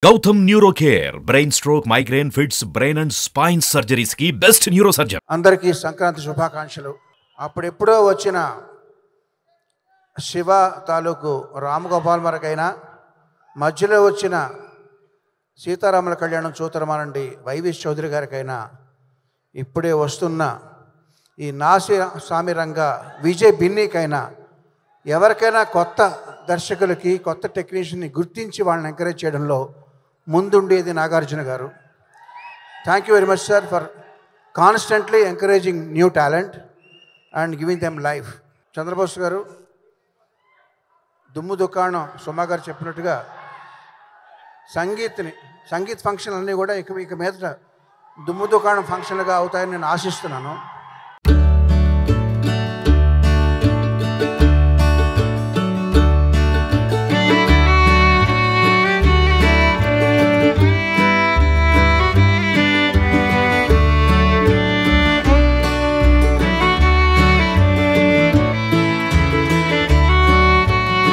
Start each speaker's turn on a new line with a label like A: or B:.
A: Gautam neuro care brain stroke migraine fits brain and spine surgeries కి best neuro surgeon.
B: అందరికీ సంక్రాంతి శుభాకాంక్షలు. అప్పుడెప్పుడో వచ్చిన శివ తాలూకు రామగోపాల్ మరకైనా మధ్యలో వచ్చిన సీతారాముల కళ్యాణం చూతరమానండి వైవిఎస్ చౌదరి గారికైనా ఇప్పుడే వస్తున్న ఈ నాసి సామిరంగ విజయ్ బిన్నీకైనా ఎవరికైనా కొత్త దర్శకులకి కొత్త టెక్నీషియన్ని గుర్తించి వాళ్ళని ఎంకరేజ్ చేయడంలో ముందుండేది నాగార్జున గారు. Thank you very much sir for constantly encouraging new talent and giving them life. Chandrabose గారు దుమ్ము దుకాణం సుమా గారు చెప్పినట్టుగా సంగీత్ ఫంక్షన్ అన్నీ కూడా ఇక మీదట దుమ్ము దుకాణం ఫంక్షన్లుగా అవుతాయని నేను ఆశిస్తున్నాను.